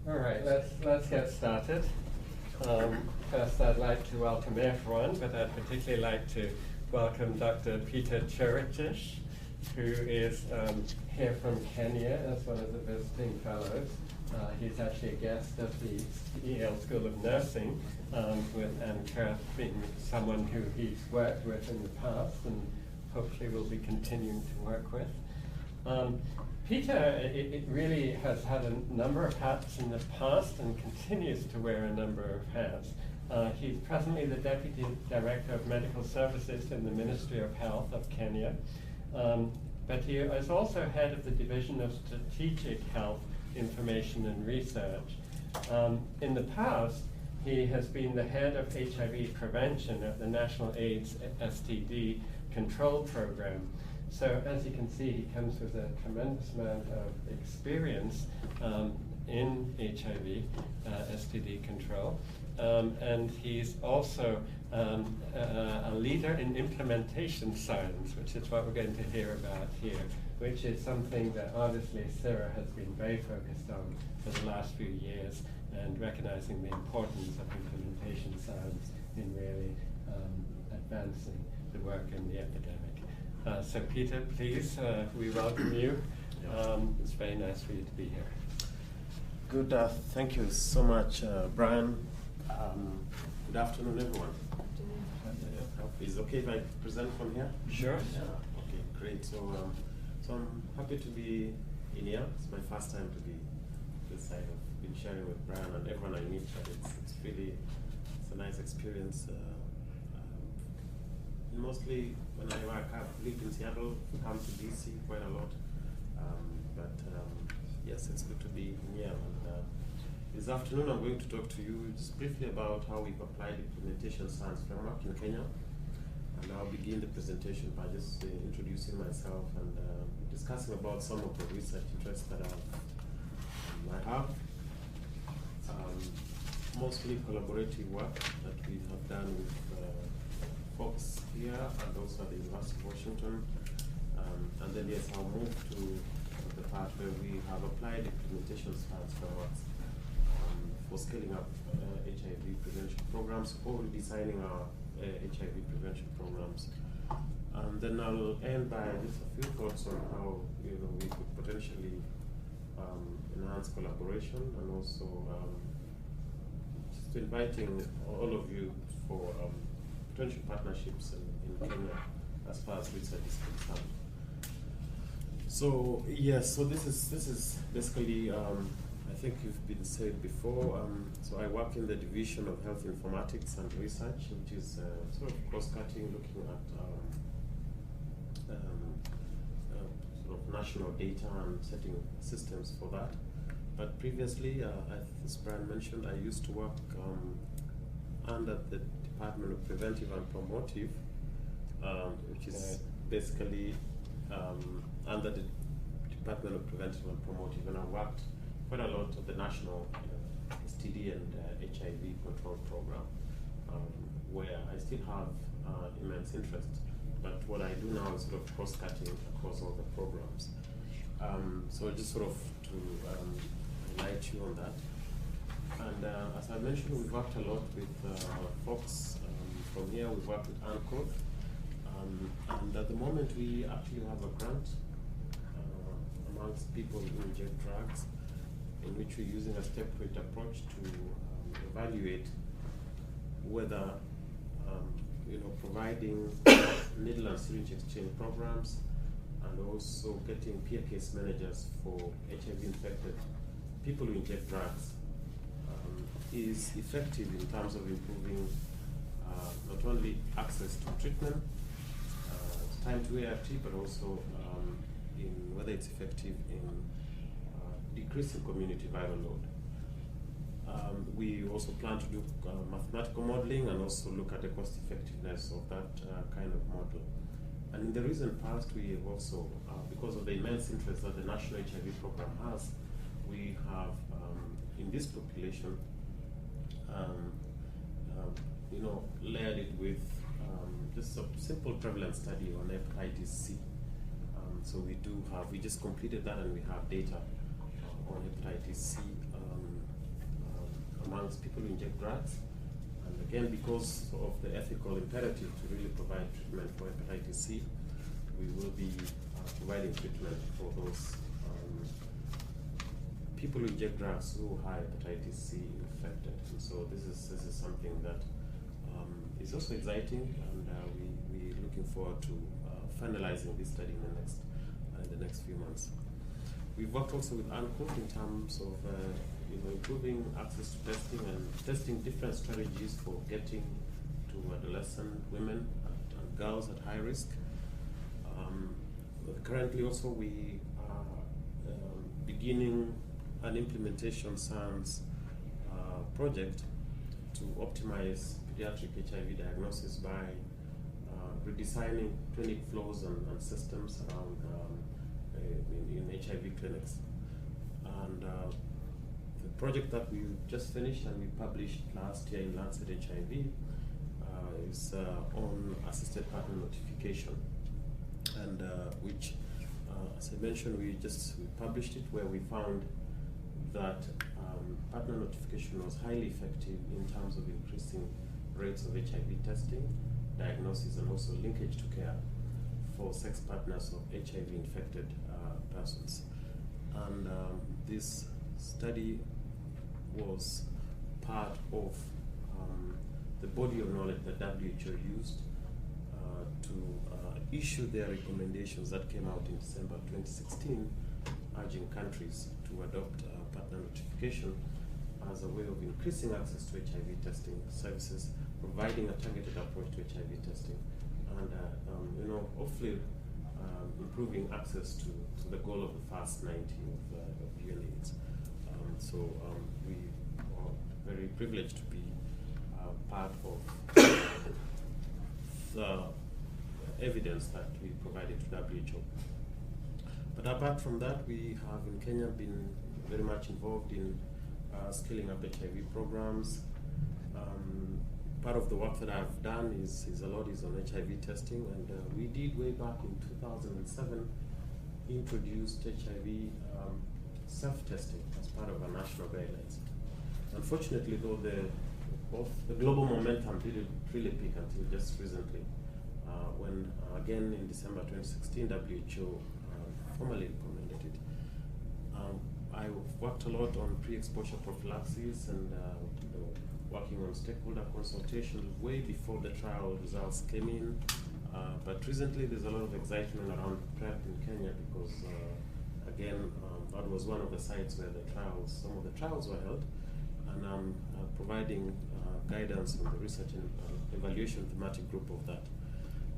All right, let's get started. First, I'd like to welcome everyone, but I'd particularly like to welcome Dr. Peter Cherutich, who is here from Kenya as one of the visiting fellows. He's actually a guest of the Yale School of Nursing, with Anka being someone who he's worked with in the past and hopefully will be continuing to work with. Peter it really has had a number of hats in the past and continues to wear a number of hats. He's presently the Deputy Director of Medical Services in the Ministry of Health of Kenya, but he is also head of the Division of Strategic Health Information and Research. In the past, he has been the head of HIV prevention at the National AIDS STD Control Program. So as you can see, he comes with a tremendous amount of experience in HIV, STD control. And he's also a leader in implementation science, which is what we're going to hear about here, which is something that obviously Sarah has been very focused on for the last few years, and recognizing the importance of implementation science in really advancing the work in the epidemic. So Peter, please, we welcome you. It's very nice for you to be here. Good, thank you so much, Brian. Good afternoon, everyone. Is it okay if I present from here? Sure. Yeah. Okay, great. So I'm happy to be in here. It's my first time to be this side. I've been sharing with Brian and everyone I meet, but it's a nice experience. Mostly when I work, I've lived in Seattle, come to DC quite a lot. Yes, it's good to be here. And this afternoon I'm going to talk to you just briefly about how we've applied the implementation science framework in Kenya. And I'll begin the presentation by just introducing myself and discussing about some of the research interests that I have. Mostly collaborative work that we have done with folks here and also at the University of Washington. And then yes, I'll move to the part where we have applied implementation science frameworks for scaling up HIV prevention programs or designing our HIV prevention programs. And then I'll end by just a few thoughts on how we could potentially enhance collaboration, and also just inviting all of you for potential partnerships in Kenya as far as research is concerned. So yes, so this is basically I think you've been said before. So I work in the Division of Health Informatics and Research, which is sort of cross-cutting, looking at sort of national data and setting systems for that. But previously, as Brian mentioned, I used to work under the Department of Preventive and Promotive, which is basically under the Department of Preventive and Promotive, and I worked quite a lot of the national STD and HIV control program, where I still have immense interest. But what I do now is sort of cross-cutting across all the programs. So just sort of to enlighten you on that. And as I mentioned, we've worked a lot with folks from here. We've worked with ANCOV. And at the moment, we actually have a grant amongst people who inject drugs, in which we're using a step-weight approach to evaluate whether providing needle and syringe exchange programs, and also getting peer case managers for HIV-infected people who inject drugs is effective in terms of improving not only access to treatment, time to ART, but also in whether it's effective in decreasing community viral load. We also plan to do mathematical modeling and also look at the cost effectiveness of that kind of model. And in the recent past, we have also, because of the immense interest that the National HIV Program has, we have, in this population, layered it with just a simple prevalence study on hepatitis C. So we just completed that, and we have data on hepatitis C amongst people who inject drugs. And again, because of the ethical imperative to really provide treatment for hepatitis C, we will be providing treatment for those people who inject drugs who are hepatitis C infected. And so this is something that is also exciting, and we're looking forward to finalizing this study in the next few months. We've worked also with UNCOT in terms of improving access to testing and testing different strategies for getting to adolescent women and girls at high risk. Currently also we are beginning an implementation science project to optimize pediatric HIV diagnosis by redesigning clinic flows and systems around in HIV clinics. And the project that we just finished and we published last year in Lancet HIV is on assisted partner notification, and which, as I mentioned, we published it, where we found that partner notification was highly effective in terms of increasing rates of HIV testing, diagnosis, and also linkage to care for sex partners of HIV-infected persons. And this study was part of the body of knowledge that WHO used to issue their recommendations that came out in December 2016, urging countries to adopt partner notification as a way of increasing access to HIV testing services, providing a targeted approach to HIV testing, and hopefully improving access to the goal of the first 90 of UN AIDS. So we are very privileged to be part of the evidence that we provided to WHO. But apart from that, we have in Kenya been very much involved in scaling up HIV programs. Part of the work that I've done is a lot on HIV testing, and we did way back in 2007 introduced HIV self-testing as part of our national guidelines. Unfortunately, though, the global momentum didn't really peak until just recently, when again in December 2016 WHO formally recommended it. I worked a lot on pre-exposure prophylaxis and working on stakeholder consultation way before the trial results came in. But recently there's a lot of excitement around PrEP in Kenya because, again, that was one of the sites where some of the trials were held, and I'm providing guidance on the research and evaluation thematic group of that.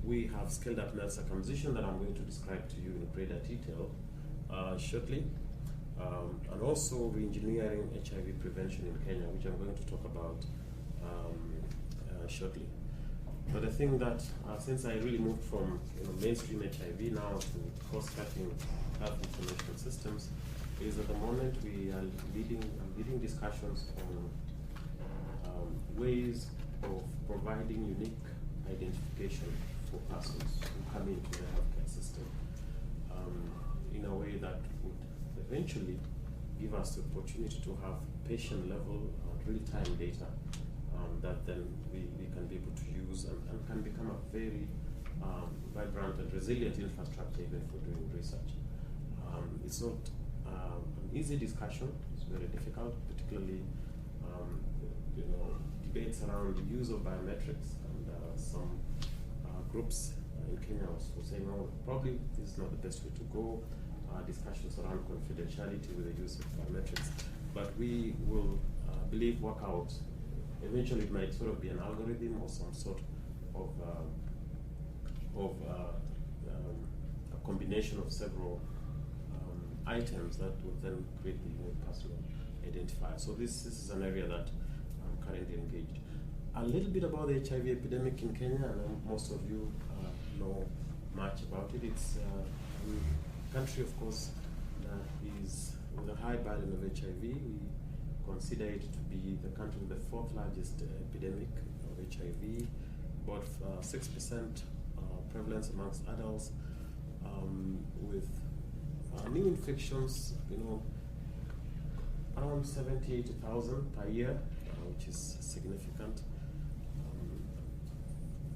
We have scaled up male circumcision that I'm going to describe to you in greater detail shortly. And also re-engineering HIV prevention in Kenya, which I'm going to talk about shortly. But I think that since I really moved from mainstream HIV now to cost-cutting health information systems, is at the moment we are leading discussions on ways of providing unique identification for persons who come into the healthcare system in a way that would eventually give us the opportunity to have patient-level real-time data that then we can be able to use and can become a very vibrant and resilient infrastructure even for doing research. It's not an easy discussion. It's very difficult, particularly debates around the use of biometrics, and some groups in Kenya were saying, no, probably this is not the best way to go. Discussions around confidentiality with the use of biometrics, but we will work out. Eventually, it might sort of be an algorithm or some sort of a combination of several items that will then create the unique personal identifier. So this is an area that I'm currently engaged. A little bit about the HIV epidemic in Kenya. I know most of you know much about it. It's a country, of course, that is with a high burden of HIV. We consider it to be the country with the fourth largest epidemic of HIV, about 6% prevalence amongst adults, with new infections, around 70,000 to 80,000 per year, which is significant.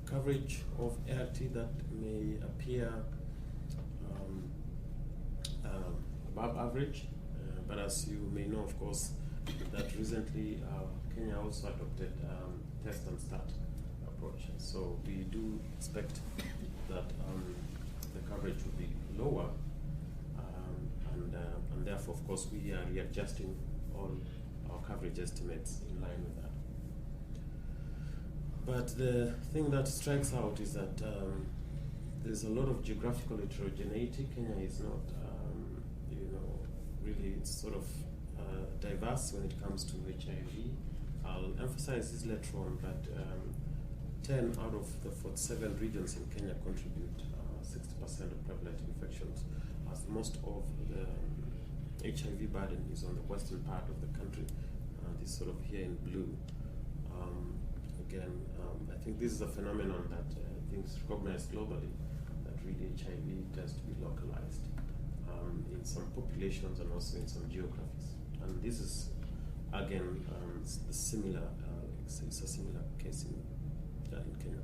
Coverage of ART that may appear above average, but as you may know, of course, that recently Kenya also adopted test and start approach. So we do expect that the coverage will be lower, and therefore, of course, we are readjusting all our coverage estimates in line with that. But the thing that strikes out is that there's a lot of geographical heterogeneity. Kenya is not, really, it's sort of diverse when it comes to HIV. I'll emphasize this later on, but 10 out of the 47 regions in Kenya contribute 60% of prevalent infections, as most of the HIV burden is on the western part of the country, this sort of here in blue. Again, I think this is a phenomenon that I think is recognized globally, that really HIV tends to be localized in some populations and also in some geographies. And this is, again, it's a similar case in Kenya.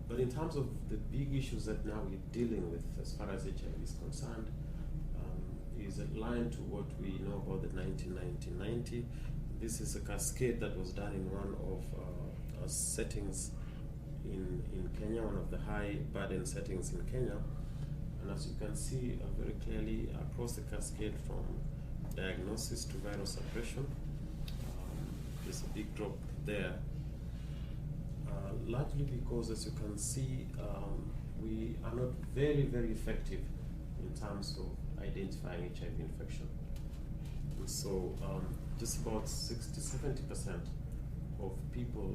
But in terms of the big issues that now we're dealing with as far as HIV is concerned, is aligned to what we know about the 1990. This is a cascade that was done in one of our settings in Kenya, one of the high burden settings in Kenya. And as you can see very clearly across the cascade from diagnosis to viral suppression, there's a big drop there. Largely because, as you can see, we are not very, very effective in terms of identifying HIV infection. And so just about 60–70% of people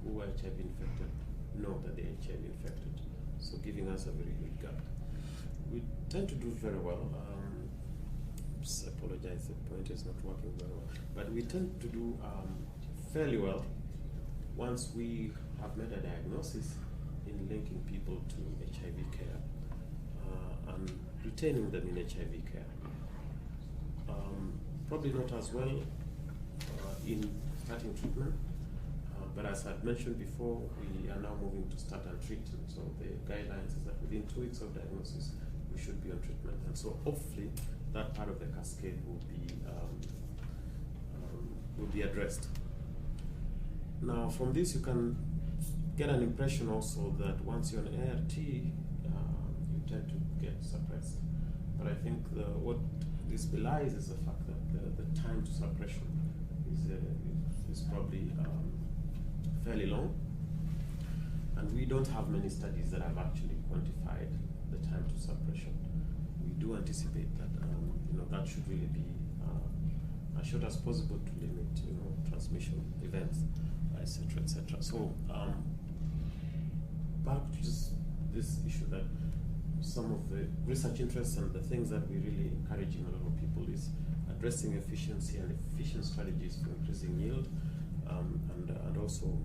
who are HIV infected know that they're HIV infected, so giving us a very good gap. We tend to do very well. I apologize, the pointer is not working very well. But we tend to do fairly well once we have made a diagnosis in linking people to HIV care and retaining them in HIV care. Probably not as well in starting treatment, but as I've mentioned before, we are now moving to start and treat. So the guidelines is that within 2 weeks of diagnosis, we should be on treatment. And so hopefully that part of the cascade will be addressed. Now from this you can get an impression also that once you're on ART, you tend to get suppressed. But I think what this belies is the fact that the time to suppression is probably fairly long. And we don't have many studies that have actually quantified the time to suppression. We do anticipate that that should really be as short as possible to limit transmission events, etc., etc. So back to just this issue that some of the research interests and the things that we're really encouraging a lot of people is addressing efficiency and efficient strategies for increasing yield, and also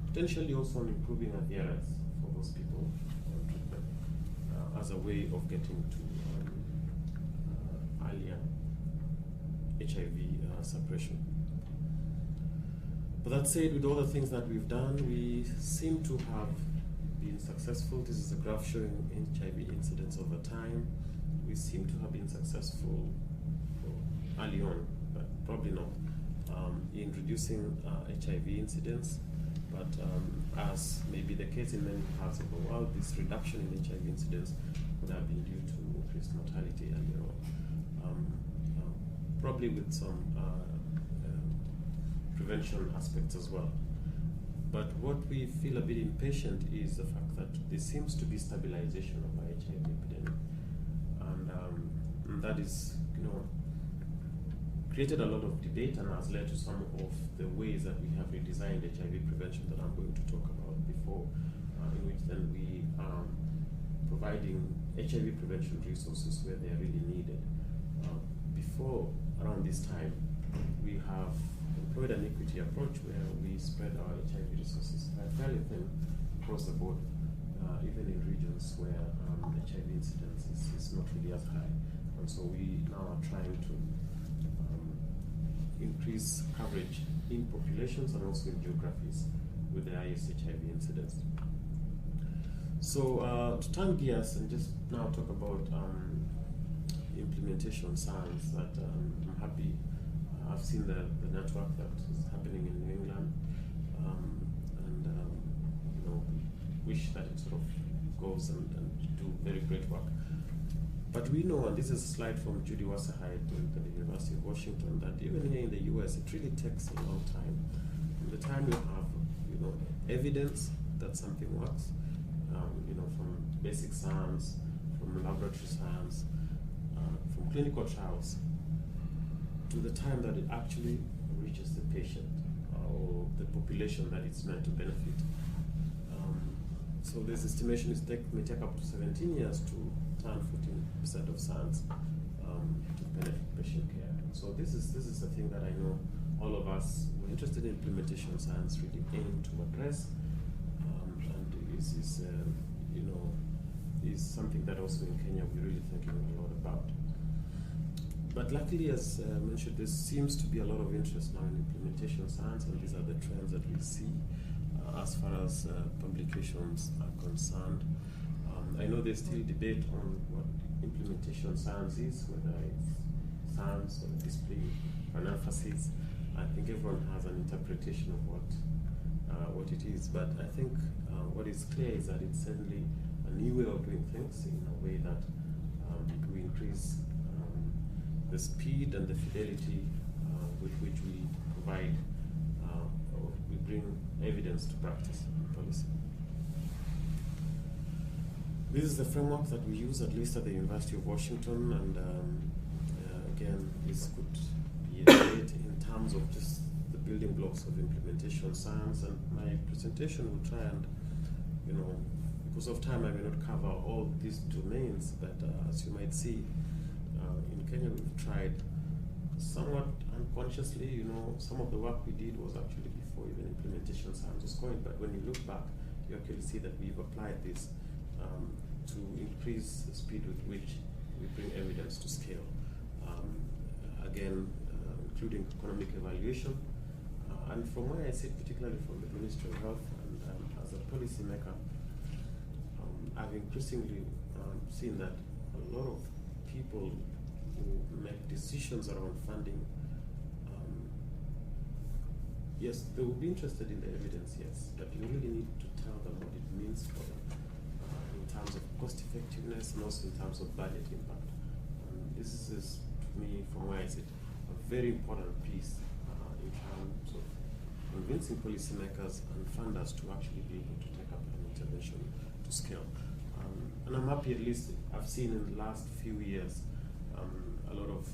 potentially also on improving adherence for those people on treatment as a way of getting to earlier HIV suppression. But that said, with all the things that we've done, we seem to have been successful. This is a graph showing HIV incidence over time. We seem to have been successful early on, but probably not, in reducing HIV incidence. But as may be the case in many parts of the world, this reduction in HIV incidence would have been due to increased mortality earlier on, probably with some prevention aspects as well. But what we feel a bit impatient is the fact that there seems to be stabilization of our HIV epidemic, and that is, created a lot of debate and has led to some of the ways that we have redesigned HIV prevention that I'm going to talk about before, in which then we are providing HIV prevention resources where they are really needed. Before, around this time, we have employed an equity approach where we spread our HIV resources fairly thin across the board, even in regions where HIV incidence is not really as high. And so we now are trying to increase increase coverage in populations and also in geographies with the highest HIV incidence. So to turn gears and just now talk about implementation science, that I'm happy I've seen the network that is happening in New England, and you know, wish that it sort of goes and do very great work. But we know, and this is a slide from Judy Wasserheit at the University of Washington, that even here in the US, it really takes a long time. From the time you have, you know, evidence that something works, you know, from basic science, from laboratory science, from clinical trials, to the time that it actually reaches the patient or the population that it's meant to benefit. So this estimation may take up to 17 years to turn 14% of science to benefit patient care. So this is the thing that I know all of us who are interested in implementation science really aim to address, and is you know, is something that also in Kenya we're really thinking a lot about. But luckily, as mentioned, there seems to be a lot of interest now in implementation science, and these are the trends that we see as far as publications are concerned. I know there's still debate on what implementation science is, whether it's science or display or an emphasis. I think everyone has an interpretation of what it is, but I think what is clear is that it's certainly a new way of doing things in a way that we increase the speed and the fidelity with which we provide or we bring evidence to practice and policy. This is the framework that we use, at least at the University of Washington, and again, this could be a debate in terms of just the building blocks of implementation science, and my presentation will try and, you know, because of time I may not cover all these domains, but as you might see, in Kenya we've tried somewhat unconsciously, you know, some of the work we did was actually before even implementation science was going, but when you look back, you actually see that we've applied this to increase the speed with which we bring evidence to scale. Again, including economic evaluation, and from where I sit, particularly from the Ministry of Health, and as a policymaker, I've increasingly seen that a lot of people who make decisions around funding, yes, they will be interested in the evidence, yes, but you really need to tell them what it means for them in terms of cost effectiveness and also in terms of budget impact. This is, to me, from where I sit, a very important piece in terms of convincing policymakers and funders to actually be able to take up an intervention to scale. And I'm happy, at least I've seen in the last few years, a lot of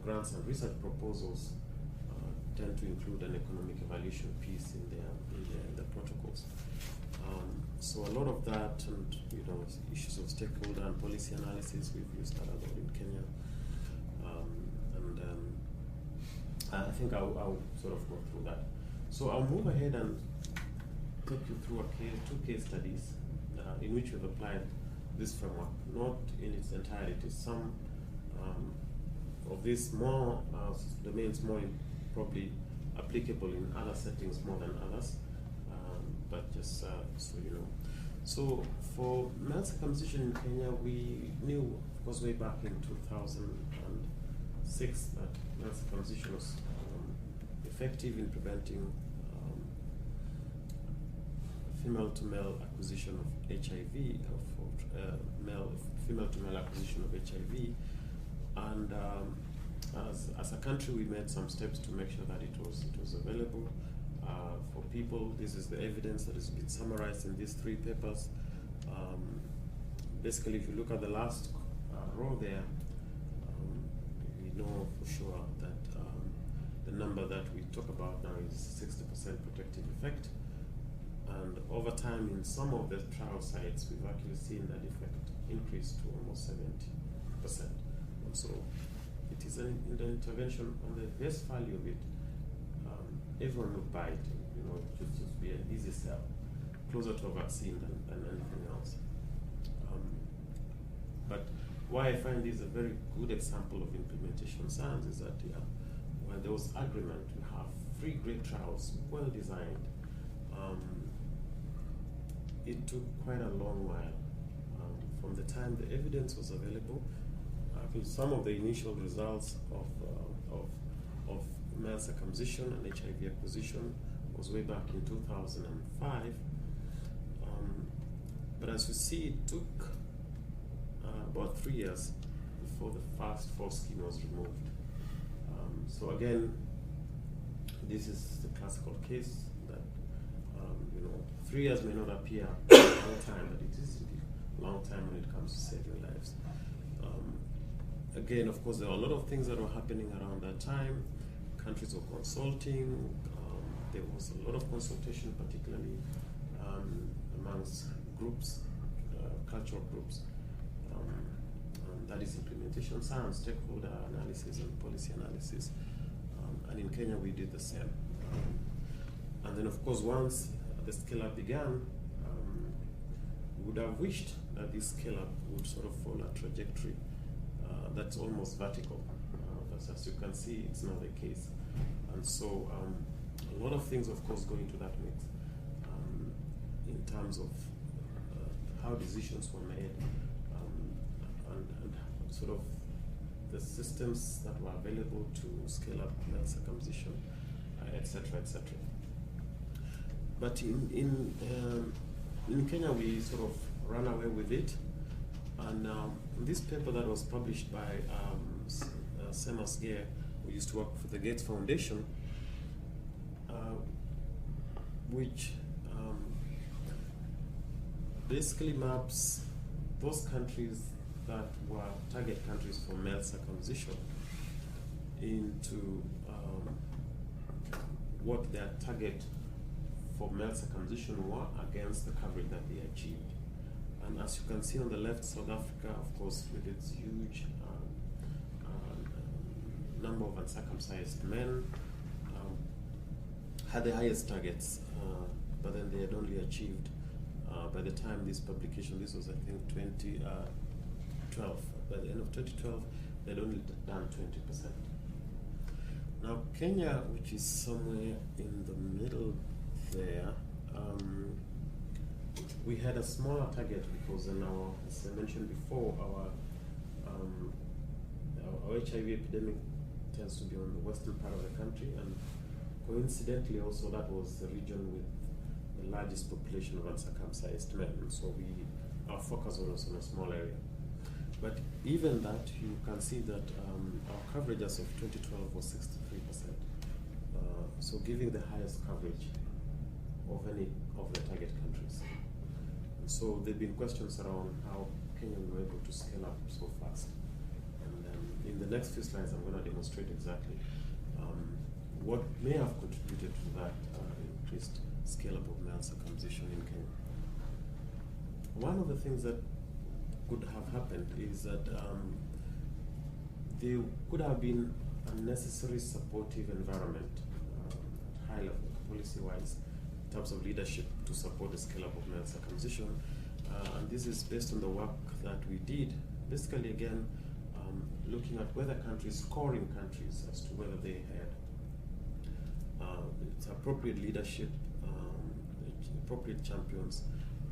grants and research proposals tend to include an economic evaluation piece in their protocols. So a lot of that, and you know, issues of stakeholder and policy analysis, we've used that a lot in Kenya, and I think I'll sort of go through that. So I'll move ahead and take you through two case studies in which we've applied this framework, not in its entirety. Some of these more domains more probably applicable in other settings more than others, but just so you know. So for male circumcision in Kenya, we knew, of course, way back in 2006 that male circumcision was effective in preventing female-to-male acquisition of HIV, female-to-male acquisition of HIV, and as a country, we made some steps to make sure that it was available for people. This is the evidence that has been summarized in these three papers. Basically, if you look at the last row there, we know for sure that the number that we talk about now is 60% protective effect. And over time, in some of the trial sites, we've actually seen that effect increase to almost 70%. And so it is an intervention, and the best value of it, everyone would buy it. You know, it would just be an easy sell, closer to a vaccine than anything else. But why I find this a very good example of implementation science is that when there was agreement, we have 3 great trials, well designed. It took quite a long while from the time the evidence was available. Some of the initial results of male circumcision and HIV acquisition was way back in 2005. But as you see, it took about 3 years before the first force scheme was removed. So again, this is the classical case that 3 years may not appear a long time, but it is indeed a long time when it comes to saving lives. Again, of course, there are a lot of things that were happening around that time. Countries were consulting. There was a lot of consultation, particularly amongst groups, cultural groups. That is implementation science, stakeholder analysis, and policy analysis. And in Kenya, we did the same. And then, of course, once the scale-up began, we would have wished that this scale-up would sort of follow a trajectory that's almost vertical. But as you can see, it's not the case. And so a lot of things, of course, go into that mix in terms of how decisions were made and sort of the systems that were available to scale up male circumcision, etc., etc. But in Kenya, we sort of ran away with it. And this paper that was published by Seamus Gare, who used to work for the Gates Foundation, which basically maps those countries that were target countries for male circumcision into what their target for male circumcision were against the coverage that they achieved. And as you can see on the left, South Africa, of course, with its huge number of uncircumcised men, had the highest targets, but then they had only achieved, by the time this publication, this was I think 2012, by the end of 2012, they had only done 20%. Now Kenya, which is somewhere in the middle there, we had a smaller target because in our, as I mentioned before, our HIV epidemic tends to be on the western part of the country, and coincidentally also that was the region with the largest population of uncircumcised men, and so our focus was on a small area. But even that, you can see that our coverage as of 2012 was 63%, so giving the highest coverage of any of the target countries. So there have been questions around how Kenya were able to scale up so fast. And in the next few slides, I'm going to demonstrate exactly what may have contributed to that increased scale-up of male circumcision in Kenya. One of the things that could have happened is that there could have been a necessary supportive environment at high level, policy-wise, in terms of leadership to support the scale-up of male circumcision. And this is based on the work that we did, basically again, looking at whether countries, scoring countries as to whether they had it's appropriate leadership, appropriate champions,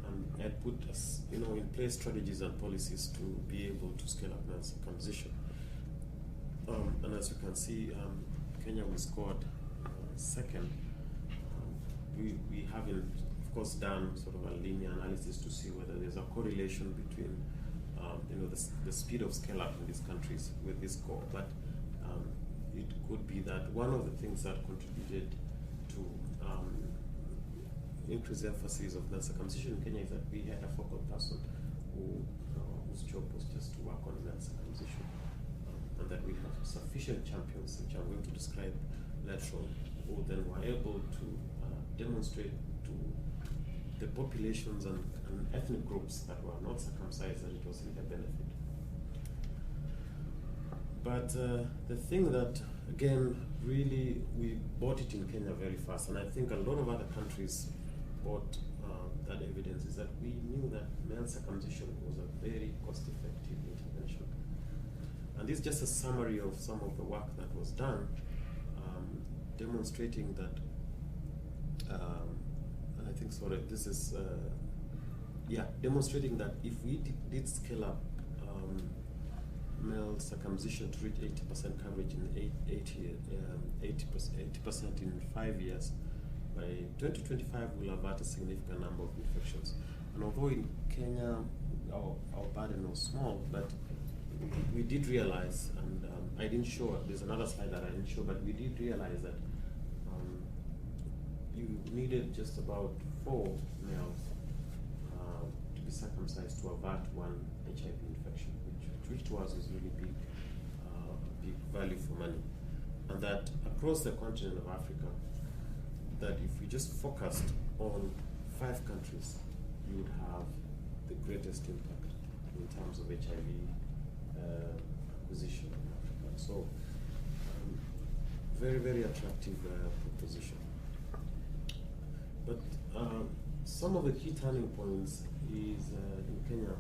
and had put in place strategies and policies to be able to scale up male circumcision. And as you can see, Kenya was scored second. We haven't, of course, done sort of a linear analysis to see whether there's a correlation between the speed of scale up in these countries with this score, but it could be that one of the things that contributed to increased emphasis of male circumcision in Kenya is that we had a focal person whose job was just to work on male circumcision, and that we have sufficient champions, which I'm going to describe later on, who then were able to demonstrate to the populations and ethnic groups that were not circumcised that it was in their benefit. But the thing that, again, really we bought it in Kenya very fast, and I think a lot of other countries bought that evidence, is that we knew that male circumcision was a very cost-effective intervention. And this is just a summary of some of the work that was done, demonstrating that, I think, sorry, this is, demonstrating that if we did scale up male circumcision to reach 80% coverage in 80% in 5 years, by 2025 we'll avert a significant number of infections. And although in Kenya our burden was small, but we did realize, and I didn't show, there's another slide that I didn't show, but we did realize that you needed just about 4 males to be circumcised to avert 1 HIV infection, which to us is really big value for money. And that across the continent of Africa, that if we just focused on 5 countries, you would have the greatest impact in terms of HIV acquisition in Africa. So, very, very attractive proposition. But some of the key turning points is in Kenya,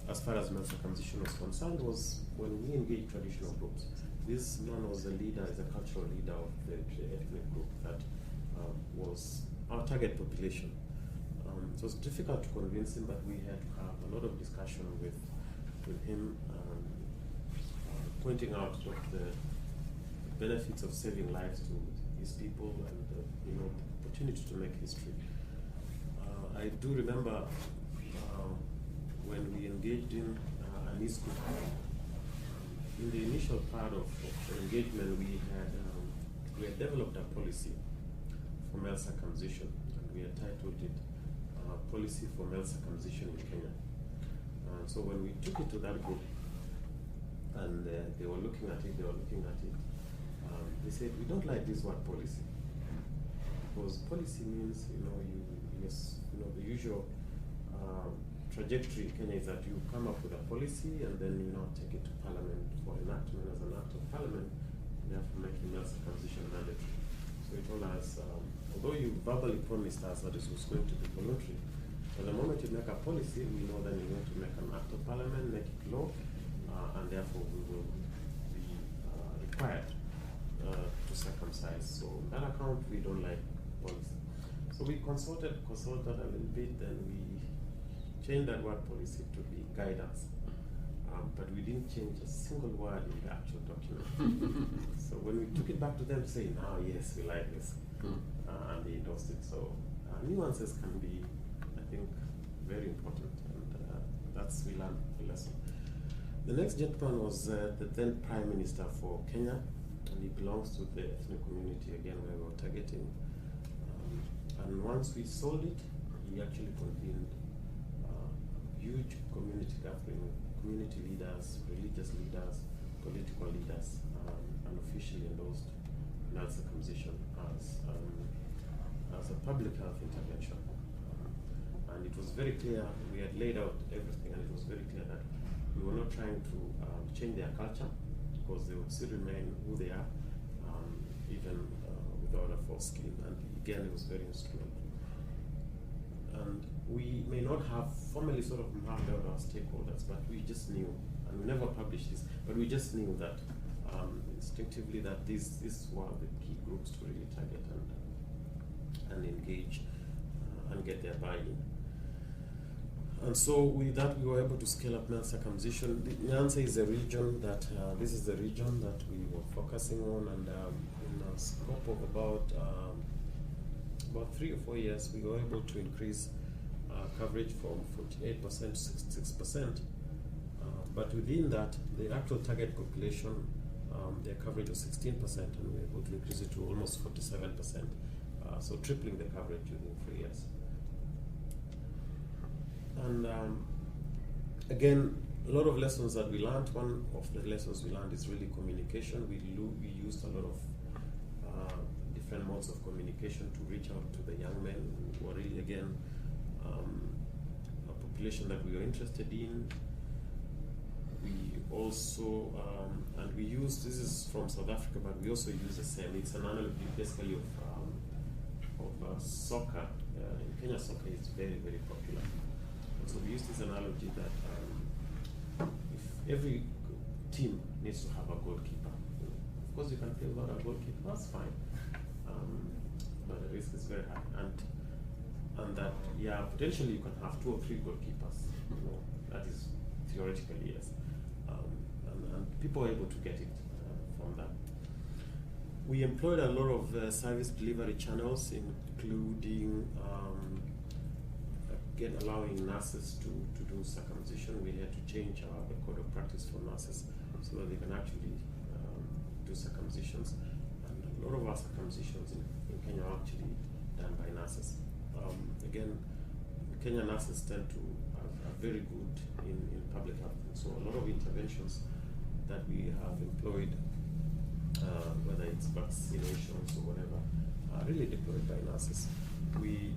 as far as male circumcision was concerned, was when we engaged traditional groups. This man was a leader, is a cultural leader of the ethnic group that was our target population. It was difficult to convince him, but we had a lot of discussion with him, pointing out what the benefits of saving lives to his people and the opportunity to make history. I do remember when we engaged in an ISCO, in the initial part of the engagement, we had developed a policy for male circumcision, and we had titled it Policy for Male Circumcision in Kenya. So when we took it to that group, and they were looking at it, they said, we don't like this word policy, because policy means, the usual trajectory in Kenya is that you come up with a policy and then you take it to Parliament for enactment as an act of Parliament, therefore making male circumcision mandatory. So he told us, although you verbally promised us that this was going to be voluntary, but the moment you make a policy, we know that you're going to make an act of Parliament, make it law, and therefore we will be required to circumcise. So on that account, we don't like policy. So we consulted a little bit, then we changed that word policy to be guidance. But we didn't change a single word in the actual document. So when we took it back to them saying, yes, we like this, and they endorsed it. So nuances can be, I think, very important, and we learned a lesson. The next gentleman was the then Prime Minister for Kenya, and he belongs to the ethnic community, again, where we were targeting. And once we sold it, he actually convened huge community gathering, community leaders, religious leaders, political leaders, and officially endorsed male circumcision as a public health intervention. And it was very clear, we had laid out everything, and it was very clear that we were not trying to change their culture, because they would still remain who they are, even without a foreskin. And again, it was very instrumental. And we may not have formally sort of mapped out our stakeholders, but we just knew, and we never published this, but we just knew that instinctively that these were the key groups to really target and engage and get their buy-in. And so with that, we were able to scale up male circumcision. Nyanza is a region that, this is the region that we were focusing on, and in a scope of about 3 or 4 years, we were able to increase coverage from 48% to 66%. But within that, the actual target population, their coverage was 16%, and we were able to increase it to almost 47%. So tripling the coverage within 3 years. And again, a lot of lessons that we learned. One of the lessons we learned is really communication. We used a lot of different modes of communication to reach out to the young men who were really, again, a population that we were interested in. We also, and we use, this is from South Africa, but we also use the same. It's an analogy basically of soccer. In Kenya, soccer is very, very popular. So we use this analogy that if every team needs to have a goalkeeper. Of course, you can play without a goalkeeper, that's fine. But the risk is very high. And that, yeah, potentially you can have 2 or 3 goalkeepers. That is theoretically, yes. And people are able to get it from that. We employed a lot of service delivery channels, including again allowing nurses to do circumcision. We had to change the code of practice for nurses so that they can actually do circumcisions. And a lot of our circumcisions in Kenya are actually done by nurses. Again, Kenyan nurses tend to are very good in public health. So a lot of interventions that we have employed, whether it's vaccinations or whatever, are really deployed by nurses. We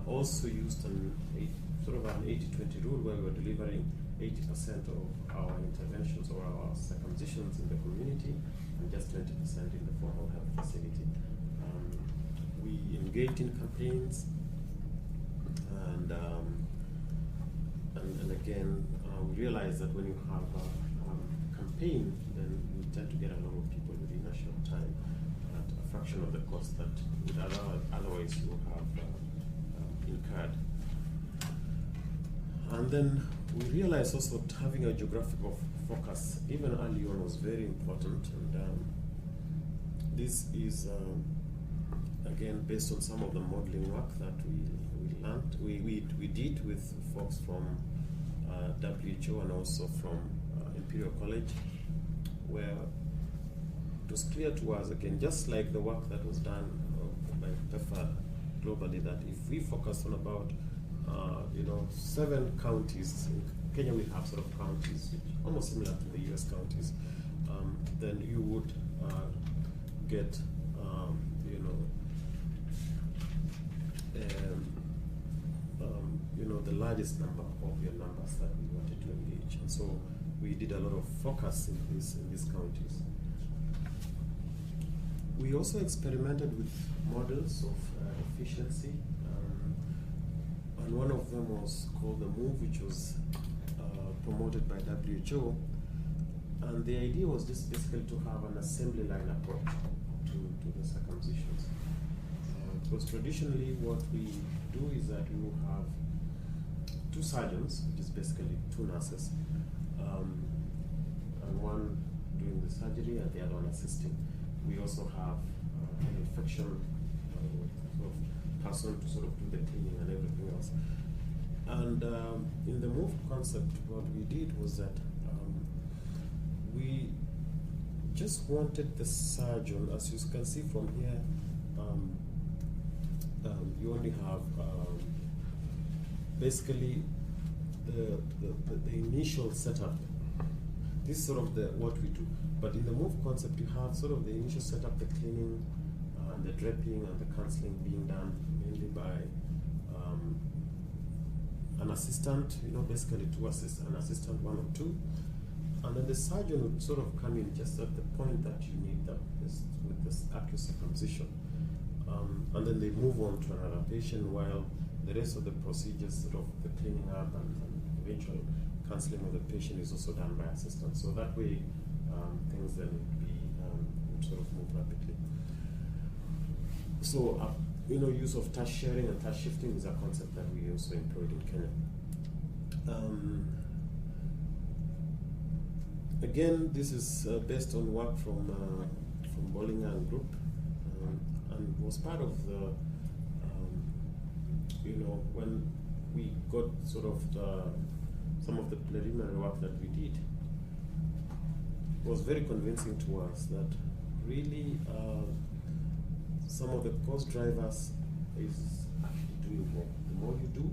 also used an 80-20 rule where we were delivering 80% of our interventions or our circumcisions in the community and just 20% in the formal health facility. We engaged in campaigns, and again, we realized that when you have a campaign, then you tend to get a lot of people within a short time at a fraction of the cost that would otherwise you have incurred. And then we realized also that having a geographical focus, even early on, was very important. And this is, again, based on some of the modeling work that we learned. We did with folks from WHO and also from Imperial College, where it was clear to us, again, just like the work that was done by PEPFAR globally, that if we focus on about 7 counties, in Kenya we have sort of counties which almost similar to the US counties, then you would get the largest number of your numbers that we wanted to engage. And so we did a lot of focus in these counties. We also experimented with models of efficiency, and one of them was called the MOVE, which was promoted by WHO. And the idea was just basically to have an assembly line approach to the circumcisions. Because traditionally what we do is that we will have 2 surgeons, which is basically 2 nurses, and one doing the surgery and the other one assisting. We also have an infection sort of person to sort of do the cleaning and everything else. And in the MOVE concept, what we did was that we just wanted the surgeon, as you can see from here, you only have basically the initial setup. This is sort of what we do. But in the MOVE concept, you have sort of the initial setup, the cleaning, the draping, and the counseling being done mainly by an assistant, basically 2 assistants, an assistant, 1 or 2. And then the surgeon would sort of come in just at the point that you need them with this actual circumcision. And then they move on to another patient while the rest of the procedures, sort of the cleaning up and eventual counseling of the patient is also done by assistants. So that way, things then would sort of move rapidly. So, use of task sharing and task shifting is a concept that we also employed in Kenya. Again, this is based on work from Bollinger and Group, and was part of the, when we got sort of some of the preliminary work that we did, it was very convincing to us that really some of the cost drivers is actually doing more. The more you do,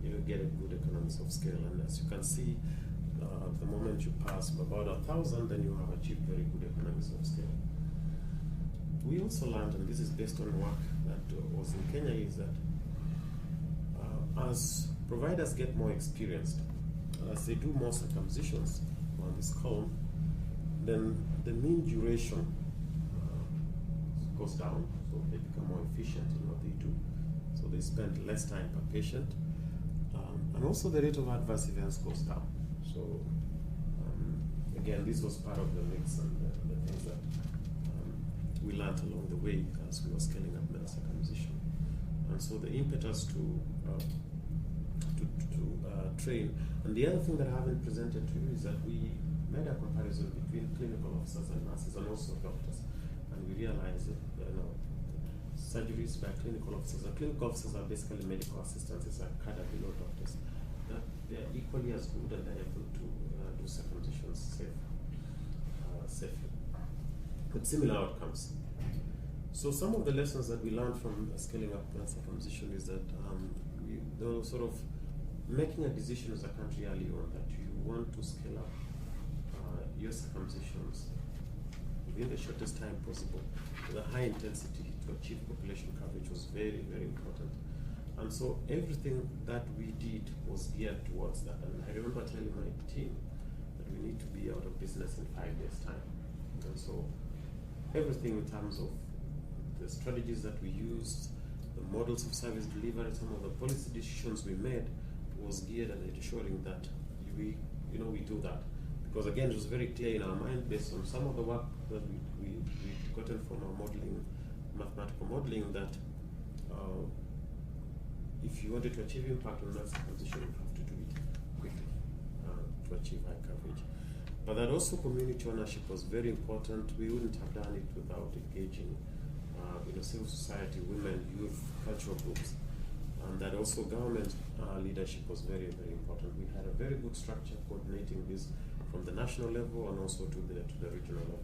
you get a good economies of scale. And as you can see, the moment you pass about 1,000, then you have achieved very good economies of scale. We also learned, and this is based on work that was in Kenya, is that as providers get more experienced, as they do more circumcisions on this column, then the mean duration goes down, so they become more efficient in what they do. So they spend less time per patient, and also the rate of adverse events goes down. So again, this was part of the mix and the things that we learned along the way as we were scaling up male circumcision. And so the impetus to train. And the other thing that I haven't presented to you is that we made a comparison between clinical officers and nurses and also doctors. And we realized that surgeries by clinical officers. The clinical officers are basically medical assistants, it's a cadre below doctors. That they are equally as good and they're able to do circumcisions safely. With similar outcomes. So some of the lessons that we learned from scaling up circumcision is that we were sort of making a decision as a country early on that you want to scale up your circumcisions within the shortest time possible with a high intensity to achieve population coverage was very, very important. And so everything that we did was geared towards that. And I remember telling my team that we need to be out of business in 5 years' time. And so everything in terms of the strategies that we used, the models of service delivery, some of the policy decisions we made was geared at ensuring that we do that. Because again, it was very clear in our mind based on some of the work that we gotten from our modeling, mathematical modeling, that if you wanted to achieve impact on male circumcision, you have to do it quickly to achieve high coverage. But that also community ownership was very important. We wouldn't have done it without engaging civil society, women, youth, cultural groups. And that also government leadership was very, very important. We had a very good structure coordinating this from the national level and also to the regional level.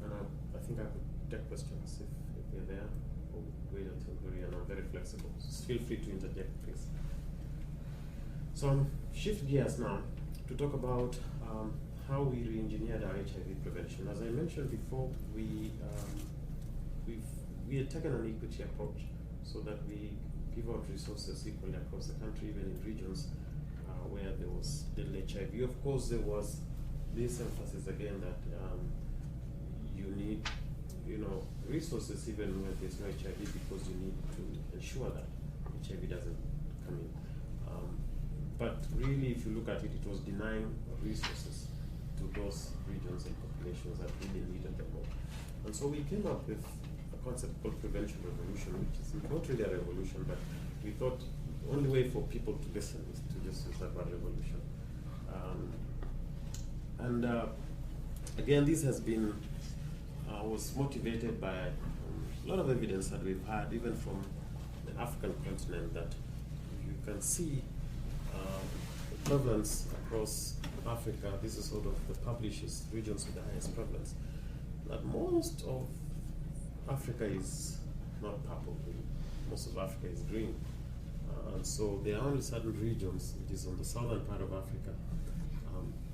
And I think I could take questions if they're there, or wait until very end. I'm very flexible. Just feel free to interject, please. So shift gears now to talk about how we re-engineered our HIV prevention. As I mentioned before, we had taken an equity approach so that we give out resources equally across the country, even in regions where there was little HIV. Of course, there was this emphasis again that you need, resources even when there's no HIV, because you need to ensure that HIV doesn't come in. But really, if you look at it, it was denying resources to those regions and populations that really needed them more. And so we came up with a concept called prevention revolution, which is not really a revolution, but we thought the only way for people to listen is to just use that word revolution. Again, this has been, was motivated by a lot of evidence that we've had, even from the African continent, that you can see the prevalence across Africa. This is sort of the published regions with the highest prevalence. That most of Africa is not purple, most of Africa is green. And so there are only certain regions, which is on the southern part of Africa.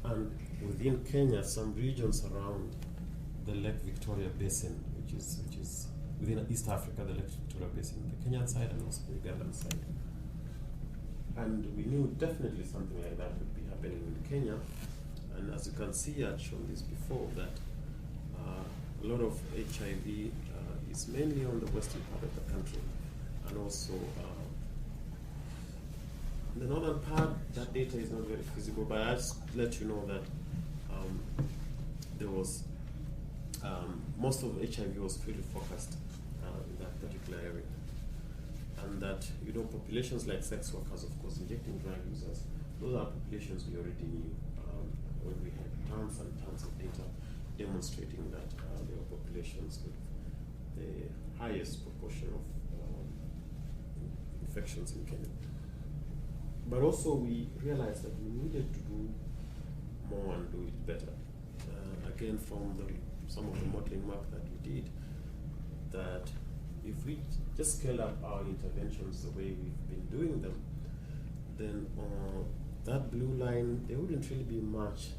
And within Kenya, some regions around the Lake Victoria Basin, which is within East Africa, the Lake Victoria Basin, the Kenyan side and also the Ugandan side. And we knew definitely something like that would be happening in Kenya. And as you can see, I'd shown this before, that a lot of HIV is mainly on the western part of the country. And also, the northern part, that data is not very feasible, but I'll just let you know that there was, most of HIV was really focused in that particular area. And that, populations like sex workers, of course, injecting drug users, those are populations we already knew when we had tons and tons of data demonstrating that there were populations with the highest proportion of infections in Kenya. But also we realized that we needed to do more and do it better. Again, from some of the modeling work that we did, that if we just scale up our interventions the way we've been doing them, then that blue line, there wouldn't really be much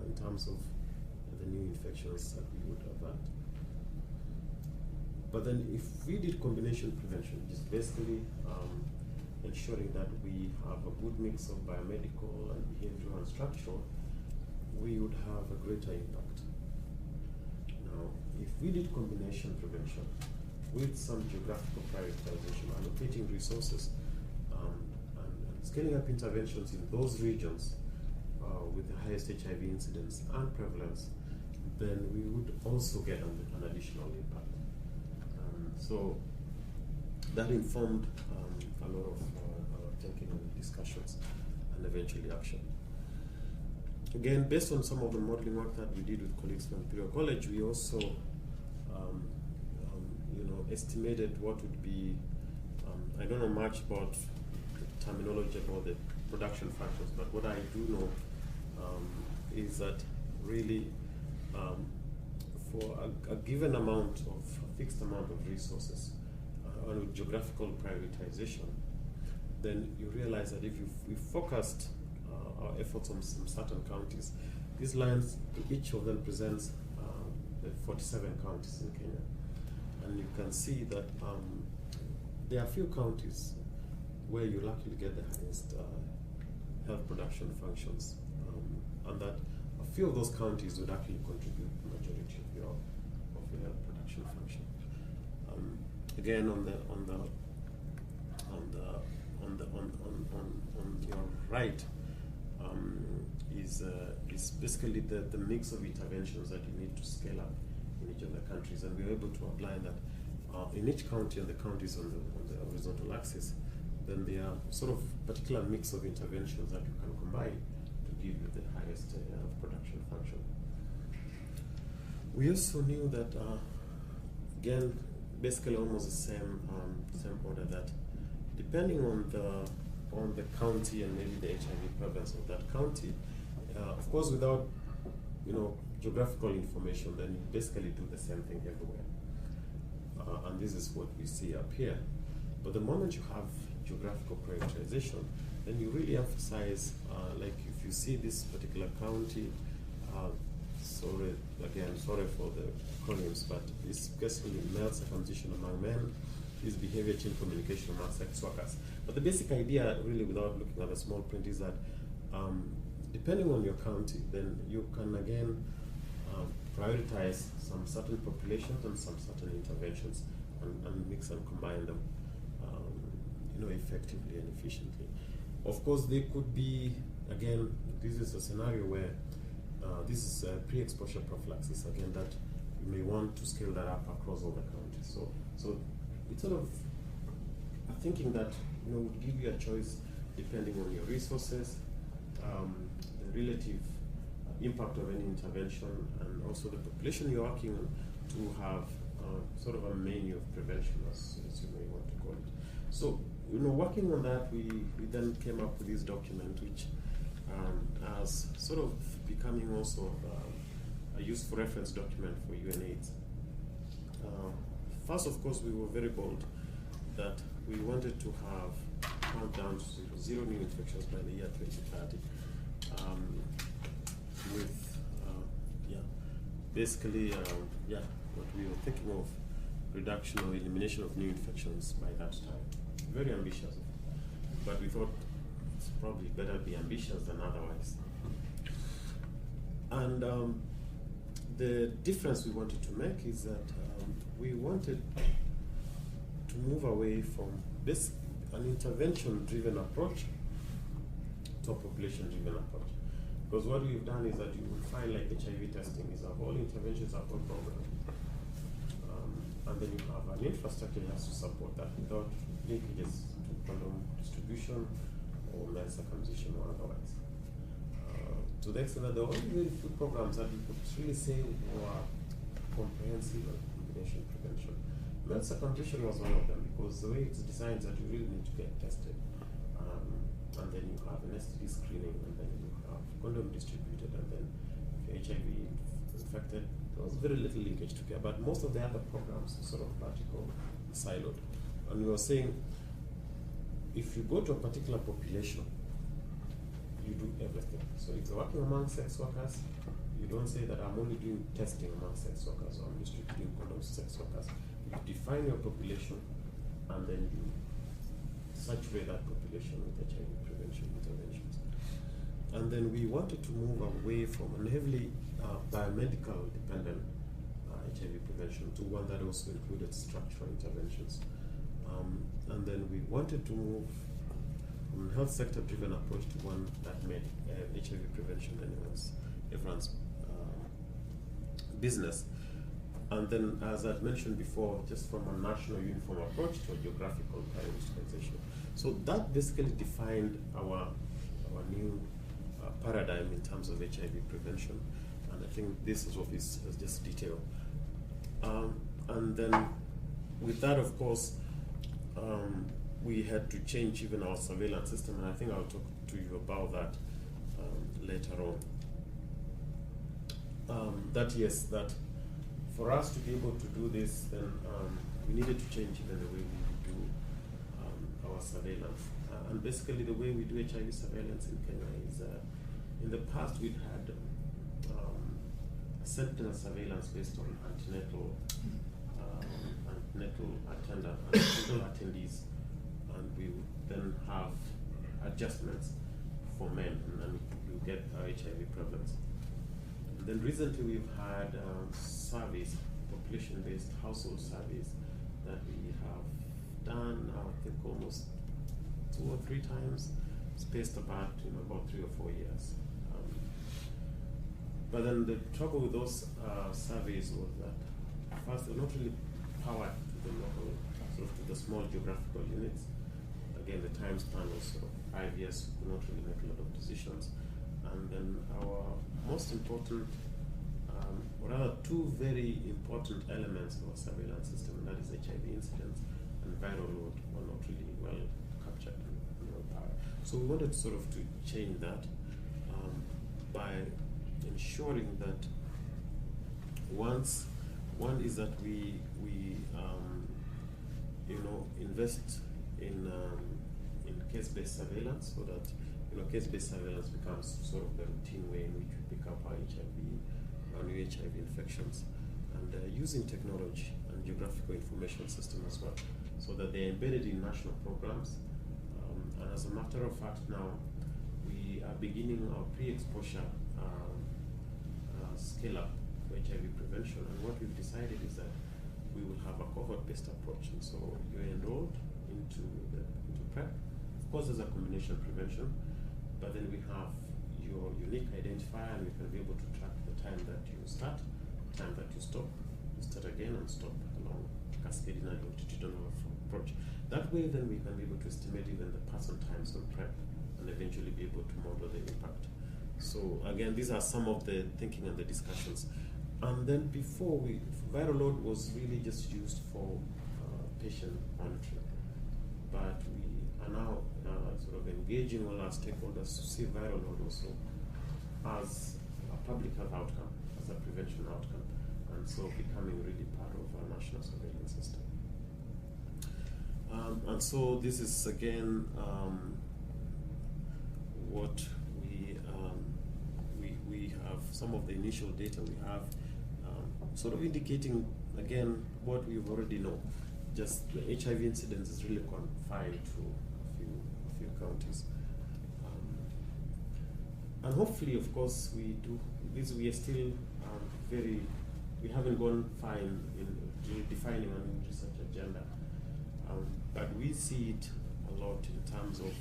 in terms of the new infections that we would have had. But then if we did combination prevention, which is basically ensuring that we have a good mix of biomedical and behavioral and structural, we would have a greater impact. Now, if we did combination prevention with some geographical prioritization, allocating resources, and scaling up interventions in those regions with the highest HIV incidence and prevalence, then we would also get an additional impact. So that informed a lot of thinking and discussions and eventually action. Again, based on some of the modeling work that we did with colleagues from Imperial College, we also estimated what would be, I don't know much about the terminology about the production factors, but what I do know is that really for a given amount of, a fixed amount of resources and with geographical prioritization, then you realize that if we focused our efforts on some certain counties, these lines, each of them presents the 47 counties in Kenya. And you can see that there are a few counties where you'll actually get the highest health production functions, and that a few of those counties would actually contribute the majority of your health production function. Again, on your right is basically the mix of interventions that you need to scale up in each of the countries, and we're able to outline that in each county and the counties on the horizontal axis, then there are sort of particular mix of interventions that you can combine to give you the highest production function. We also knew that, again, basically almost the same order, that depending on the county and maybe the HIV prevalence of that county, of course, without geographical information, then you basically do the same thing everywhere. And this is what we see up here. But the moment you have geographical prioritization, then you really emphasize, like if you see this particular county, sorry for the acronyms, but it's basically male circumcision among men, is behavior change communication among sex workers. But the basic idea, really, without looking at the small print, is that depending on your county, then you can again prioritize some certain populations and some certain interventions and mix and combine them effectively and efficiently. Of course, they could be, again, this is a scenario where this is pre-exposure prophylaxis, again, that you may want to scale that up across all the counties. So it's sort of a thinking that would give you a choice depending on your resources, the relative impact of any intervention, and also the population you're working on, to have sort of a menu of prevention, as you may want to call it. So, working on that, we then came up with this document, which as sort of becoming also a useful reference document for UNAIDS. First, of course, we were very bold that we wanted to have countdown to zero new infections by the year 2030. With basically what we were thinking of, reduction or elimination of new infections by that time. Very ambitious, but we thought it's probably better to be ambitious than otherwise. And the difference we wanted to make is that we wanted to move away from an intervention-driven approach to a population-driven approach. Because what we've done is that you will find, like, HIV testing is a whole interventions, a whole program. And then you have an infrastructure that has to support that without linkages to condom distribution or male circumcision or otherwise. To the extent that there are only very few programs that you could really say were comprehensive and combination prevention. Male circumcision was one of them, because the way it's designed is that you really need to get tested. And then you have an STD screening, and then you have condom distributed, and then if you're HIV infected, there was very little linkage to care. But most of the other programs are sort of vertical, siloed. And we were saying, if you go to a particular population, you do everything. So if you're working among sex workers, you don't say that I'm only doing testing among sex workers, or I'm distributing condoms to sex workers. You define your population, and then you saturate that population with HIV prevention interventions. And then we wanted to move away from a heavily biomedical dependent HIV prevention to one that also included structural interventions. And then we wanted to move from a health sector-driven approach to one that made HIV prevention everyone's business. And then, as I've mentioned before, just from a national uniform approach to a geographical prioritization. So that basically defined our new paradigm in terms of HIV prevention. And I think this is what is just detail. And then with that, of course, we had to change even our surveillance system, and I think I'll talk to you about that later on. That for us to be able to do this, then we needed to change even the way we do our surveillance. And basically the way we do HIV surveillance in Kenya is, in the past we've had a sentinel surveillance based on antenatal attendees, and we would then have adjustments for men, and then you get HIV prevalence. And then recently we've had surveys, population-based household surveys that we have done, I think almost 2 or 3 times, spaced apart about 3 or 4 years. But then the trouble with those surveys was that first they're not really powered to the local, sort of to the small geographical units. Again, the time span was sort of 5 years, we could not really make a lot of decisions. And then our most important, or rather 2 very important elements of our surveillance system, and that is HIV incidence and viral load, were not really well captured and well powered. So we wanted sort of to change that by ensuring that one is that we invest in case-based surveillance, so that case-based surveillance becomes sort of the routine way in which we pick up our HIV and new HIV infections, and using technology and geographical information system as well, so that they're embedded in national programs. And as a matter of fact, now we are beginning our pre-exposure scale-up for HIV prevention, and what we've decided is that we will have a cohort-based approach, and so you're enrolled into PrEP. Of course, there's a combination of prevention, but then we have your unique identifier, and we can be able to track the time that you start, time that you stop, you start again and stop along cascading and longitudinal approach. That way, then we can be able to estimate even the person times on PrEP, and eventually be able to model the impact. So again, these are some of the thinking and the discussions. And then before viral load was really just used for patient monitoring. But we are now sort of engaging all our stakeholders to see viral load also as a public health outcome, as a prevention outcome, and so becoming really part of our national surveillance system. And so this is again what we have, some of the initial data we have, sort of indicating again what we already know. Just the HIV incidence is really confined to a few counties, and hopefully, of course, we are still we haven't gone far in really defining a new research agenda, but we see it a lot in terms of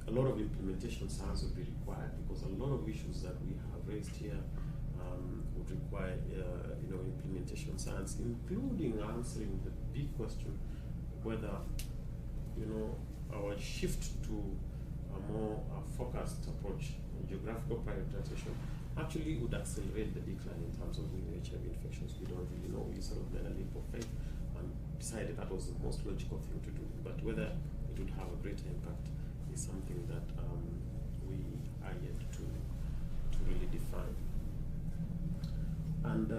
a lot of implementation science would be required, because a lot of issues that we have raised here would require implementation science, including answering the big question whether our shift to a more focused approach, geographical prioritization, actually would accelerate the decline in terms of new HIV infections. We don't really know. We sort of made a leap of faith and decided that was the most logical thing to do. But whether it would have a greater impact is something that we are yet to really define. And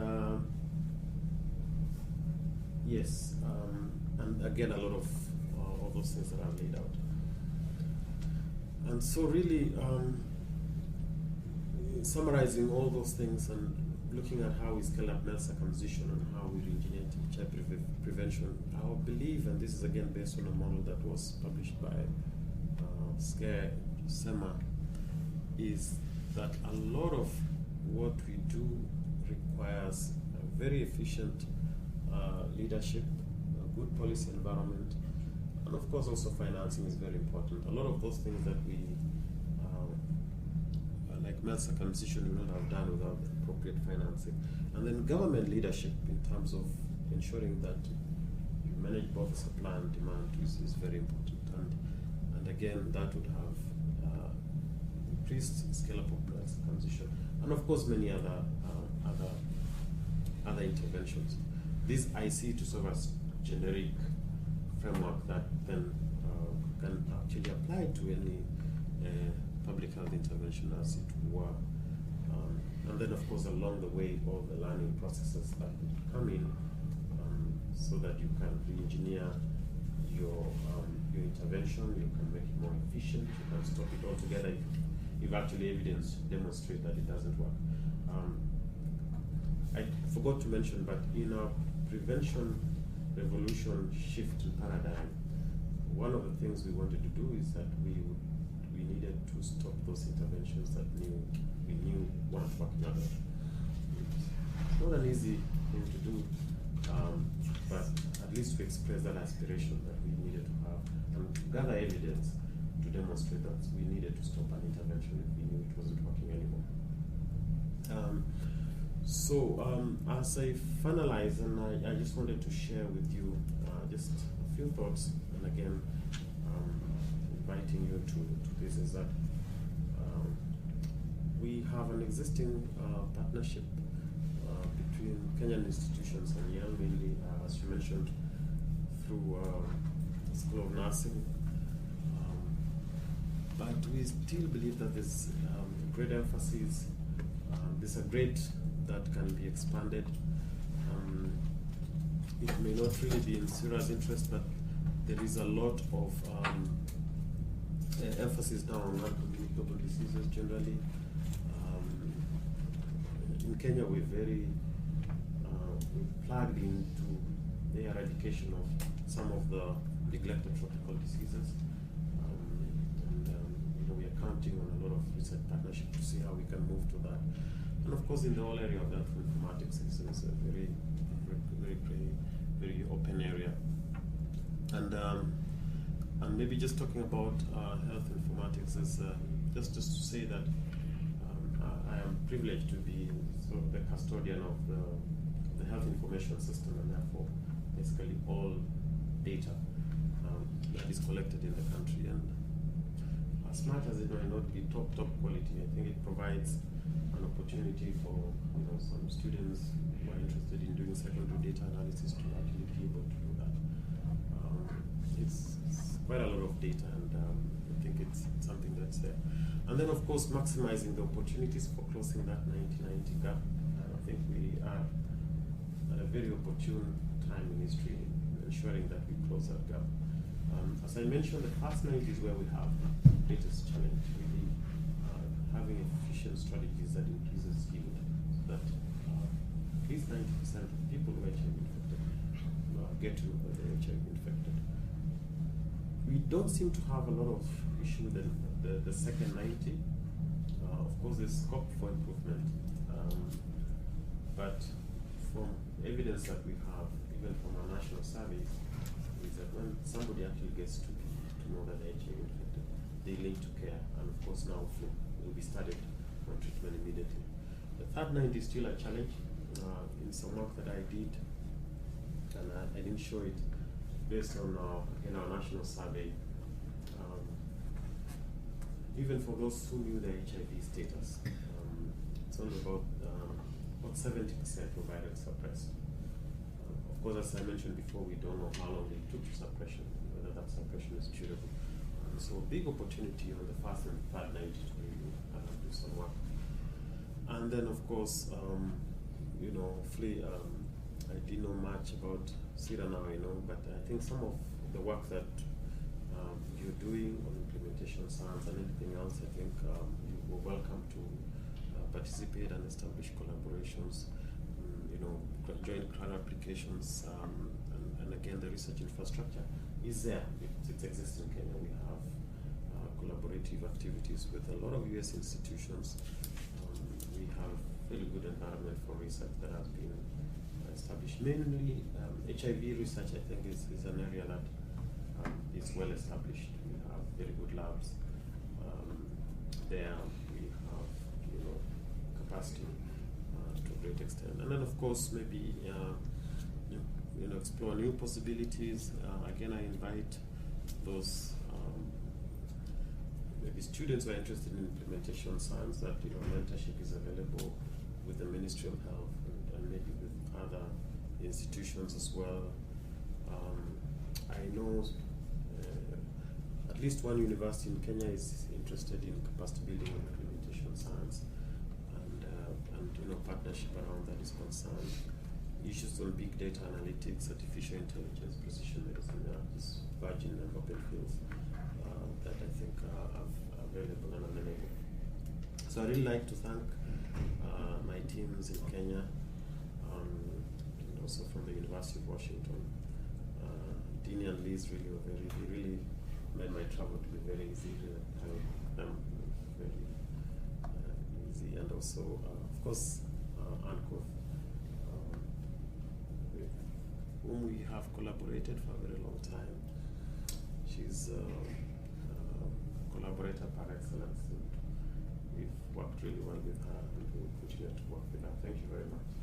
yes, and again, a lot of all those things that are laid out. And so really, summarizing all those things and looking at how we scale up male circumcision and how we re-engineer HIV prevention, our belief, and this is again based on a model that was published by SEMA, is that a lot of what we do requires a very efficient leadership, a good policy environment, And of course, also financing is very important. A lot of those things that we, like male circumcision, we would not have done without the appropriate financing. And then government leadership in terms of ensuring that you manage both supply and demand is very important. And again, that would have increased scale up of male circumcision. And of course, many other interventions. This I see to serve as generic framework that then can actually apply to any public health intervention, as it were. And then, of course, along the way, all the learning processes that come in, so that you can re-engineer your intervention, you can make it more efficient, you can stop it altogether if actually evidence demonstrates that it doesn't work. I forgot to mention, but in our prevention revolution shift in paradigm, one of the things we wanted to do is that we needed to stop those interventions that we knew weren't working out. It's not an easy thing to do, but at least to express that aspiration that we needed to have and to gather evidence to demonstrate that we needed to stop an intervention if we knew it wasn't working anymore. As I finalize, and I just wanted to share with you just a few thoughts, and again, inviting you to this, is that we have an existing partnership between Kenyan institutions and Yale, mainly, as you mentioned, through the School of Nursing. But we still believe that there's great emphasis, there's a great that can be expanded. It may not really be in Syria's interest, but there is a lot of emphasis now on non-communicable diseases generally. In Kenya, we're very plugged into the eradication of some of the neglected tropical diseases. We are counting on a lot of research partnership to see how we can move to that. And of course, in the whole area of health informatics, it's a very open area. And maybe just talking about health informatics is just to say that I am privileged to be sort of the custodian of the health information system, and therefore basically all data that is collected in the country. And as much as it may not be top quality, I think it provides an opportunity for some students who are interested in doing secondary data analysis to actually be able to do that. It's quite a lot of data, and I think it's something that's there. And then, of course, maximizing the opportunities for closing that 1990 gap. I think we are at a very opportune time in history in ensuring that we close that gap. As I mentioned, the first 90 is where we have the greatest challenge, really having efficient strategies that increases yield, so that at least 90% of people who are HIV infected get to know that they're HIV infected. We don't seem to have a lot of issue with the second 90. Of course, there's scope for improvement, but from evidence that we have, even from our national surveys, is that when somebody actually gets to know that they're HIV infected, they link to care, and of course now flu will be started on treatment immediately. The third 90 is still a challenge. In some work that I did, and I didn't show it, based on our national survey, even for those who knew their HIV status, it's only about 70% were virus suppressed. Of course, as I mentioned before, we don't know how long it took to suppression, whether that suppression is curable. So a big opportunity on the first and third 90 to really do some work. And then, of course, hopefully, I didn't know much about Syria now, but I think some of the work that you're doing on implementation science and anything else, I think you were welcome to participate and establish collaborations, joint grant applications, and again, the research infrastructure is there. It exists in Kenya. We have collaborative activities with a lot of US institutions. We have really good environment for research that has been established. Mainly, HIV research, I think, is an area that is well established. We have very good labs there. We have, capacity to a great extent, and then of course maybe explore new possibilities. Again, I invite those maybe students who are interested in implementation science that mentorship is available with the Ministry of Health and maybe with other institutions as well. I know at least one university in Kenya is interested in capacity building and implementation science, and partnership around that is concerned. Issues on big data analytics, artificial intelligence, precision medicine, there are just virgin and open fields that I think are available and amenable. So I'd really like to thank my teams in Kenya, and also from the University of Washington. Dini and Liz really made my travel to be very easy. Very easy, and also, of course, Anko, with whom we have collaborated for a very long time. She's a collaborator par excellence, and we've worked really well with her, and we'll continue to work with her. Thank you very much.